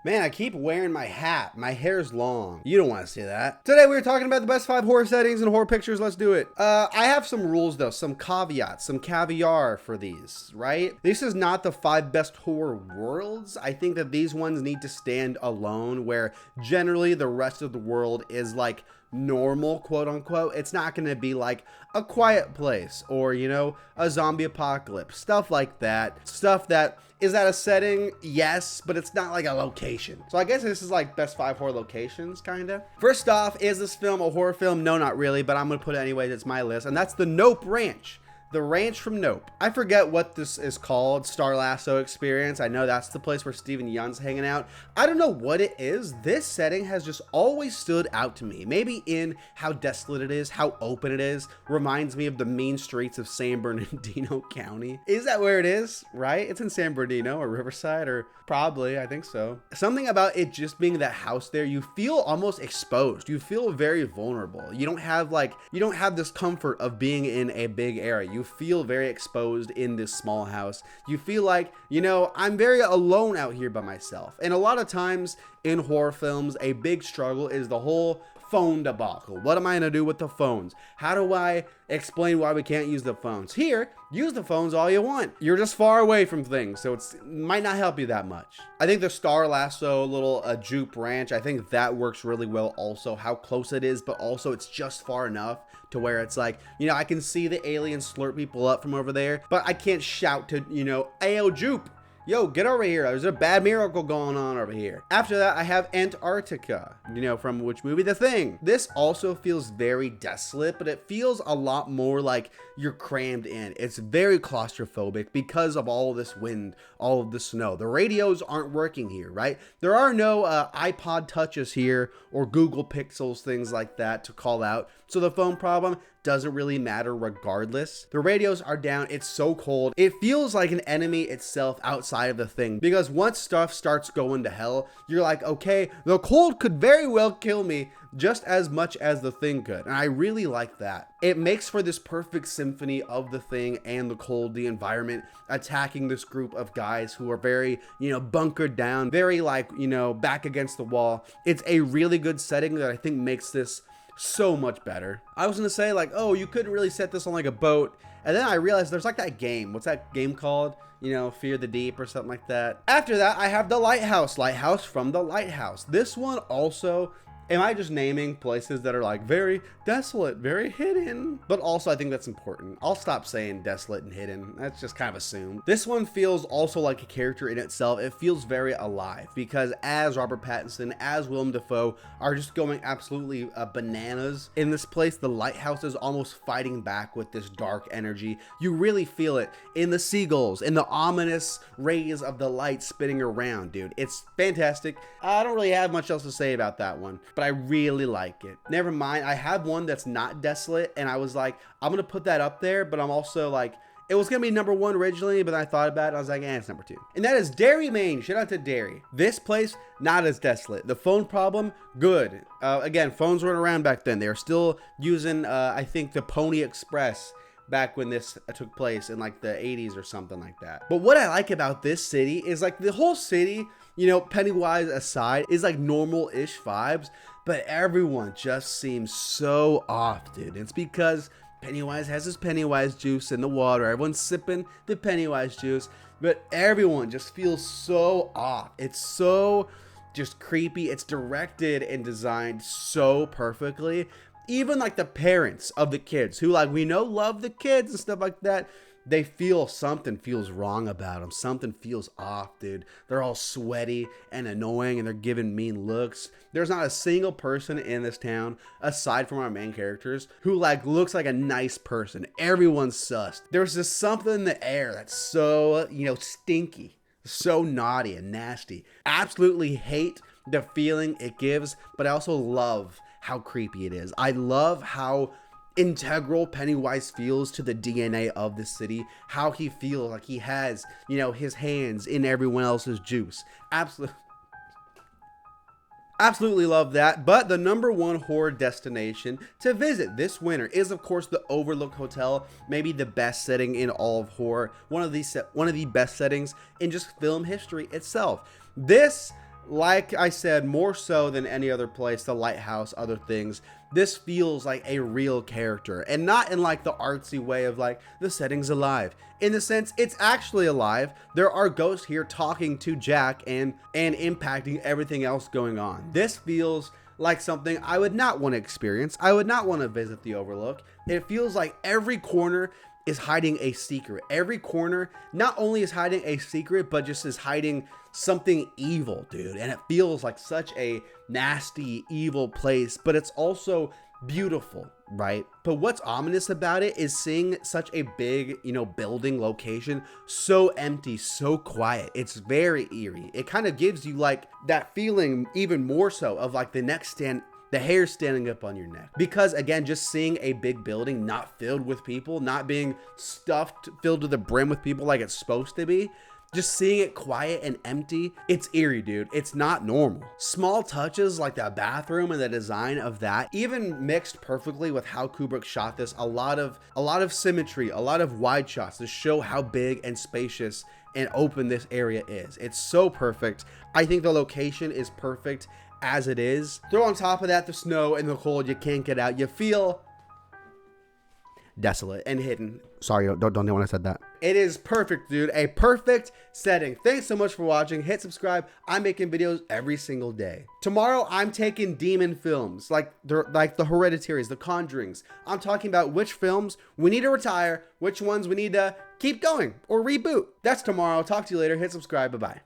Man, I keep wearing my hat. My hair's long. You don't want to see that. Today we were talking about the best 5 horror settings and horror pictures. Let's do it. I have some rules though, some caveats, some caviar for these, right? This is not the 5 best horror worlds. I think that these ones need to stand alone, where generally the rest of the world is like normal, quote unquote. It's not going to be like A Quiet Place or, you know, a zombie apocalypse, stuff like that. Stuff that is that a setting? Yes, but it's not like a location. So I guess this is like best 5 horror locations, kind of. First off, is this film a horror film? No, not really, but I'm going to put it anyways. It's my list, and that's the Nope Ranch. The ranch from Nope. I forget what this is called, Star Lasso Experience. I know that's the place where Steven Yeun's hanging out. I don't know what it is. This setting has just always stood out to me. Maybe in how desolate it is, how open it is. Reminds me of the mean streets of San Bernardino County. Is that where it is, right? It's in San Bernardino or Riverside, or probably, I think so. Something about it just being that house there, you feel almost exposed. You feel very vulnerable. You don't have this comfort of being in a big area. You feel very exposed in this small house. You feel like, you know, I'm very alone out here by myself. And a lot of times in horror films, a big struggle is the whole phone debacle. What am I gonna do with the phones? How do I explain why we can't use the phones? Here, use the phones all you want. You're just far away from things, so it might not help you that much. I think the Star Lasso little Jupe Ranch, I think that works really well also, how close it is, but also it's just far enough to where it's like, you know, I can see the aliens slurp people up from over there, but I can't shout to, you know, Ayo Jupe, yo, get over here. There's a bad miracle going on over here. After that, I have Antarctica, you know, from which movie? The Thing. This also feels very desolate, but it feels a lot more like you're crammed in. It's very claustrophobic because of all of this wind, all of the snow. The radios aren't working here, right? There are no iPod touches here or Google Pixels, things like that to call out. So the phone problem doesn't really matter regardless. The radios are down. It's so cold. It feels like an enemy itself outside of the Thing, because once stuff starts going to hell, you're like, okay, the cold could very well kill me just as much as the Thing could. And I really like that. It makes for this perfect symphony of the Thing and the cold, the environment attacking this group of guys who are very, you know, bunkered down, very like, you know, back against the wall. It's a really good setting that I think makes this so much better. I was gonna say like, oh, you couldn't really set this on like a boat, and then I realized there's like that game. What's that game called? You know, Fear the Deep or something like that. After that, I have the Lighthouse from The Lighthouse. This one also, am I just naming places that are like very desolate, very hidden? But also I think that's important. I'll stop saying desolate and hidden. That's just kind of assumed. This one feels also like a character in itself. It feels very alive because as Robert Pattinson, as Willem Dafoe are just going absolutely bananas in this place, the lighthouse is almost fighting back with this dark energy. You really feel it in the seagulls, in the ominous rays of the light spinning around, dude. It's fantastic. I don't really have much else to say about that one, but I really like it. Never mind, I have one that's not desolate, and I was like, I'm gonna put that up there, but I'm also like, it was gonna be number 1 originally, but then I thought about it, I was like, it's number 2. And that is Derry, Maine. Shout out to Derry. This place, not as desolate. The phone problem, good. Again, phones weren't around back then. They were still using, I think, the Pony Express back when this took place in like the 80s or something like that. But what I like about this city is like the whole city, you know, Pennywise aside, is like normal-ish vibes, but everyone just seems so off, dude. It's because Pennywise has his Pennywise juice in the water. Everyone's sipping the Pennywise juice, but everyone just feels so off. It's so just creepy. It's directed and designed so perfectly. Even like the parents of the kids who, like, we know love the kids and stuff like that, they feel something feels wrong about them. Something feels off, dude. They're all sweaty and annoying and they're giving mean looks. There's not a single person in this town, aside from our main characters, who like looks like a nice person. Everyone's sus. There's just something in the air that's so, you know, stinky, so naughty and nasty. Absolutely hate the feeling it gives, but I also love how creepy it is. I love how integral Pennywise feels to the DNA of the city, how he feels like he has, you know, his hands in everyone else's juice. Absolutely love that. But the number 1 horror destination to visit this winter is, of course, the Overlook Hotel. Maybe the best setting in all of horror. One of the best settings in just film history itself. This Like I said, more so than any other place, the lighthouse, other things, this feels like a real character, and not in like the artsy way of like the setting's alive. In the sense, it's actually alive. There are ghosts here talking to Jack and impacting everything else going on. This feels like something I would not want to experience. I would not want to visit the Overlook. It feels like every corner is hiding a secret. Every corner not only is hiding a secret, but just is hiding something evil, dude. And it feels like such a nasty, evil place, but it's also beautiful, right? But what's ominous about it is seeing such a big, building location so empty, so quiet. It's very eerie. It kind of gives you like that feeling even more so of like the hair standing up on your neck. Because again, just seeing a big building not filled with people, not being stuffed, filled to the brim with people like it's supposed to be, just seeing it quiet and empty, it's eerie, dude. It's not normal. Small touches like that bathroom and the design of that, even mixed perfectly with how Kubrick shot this, a lot of symmetry, a lot of wide shots to show how big and spacious and open this area is. It's so perfect. I think the location is perfect as it is. Throw on top of that the snow and the cold, you can't get out. You feel desolate and hidden. Sorry, don't know when I said that. It is perfect, dude. A perfect setting. Thanks so much for watching. Hit subscribe. I'm making videos every single day. Tomorrow, I'm taking demon films like the Hereditaries, the Conjurings. I'm talking about which films we need to retire, which ones we need to keep going or reboot. That's tomorrow. Talk to you later. Hit subscribe. Bye-bye.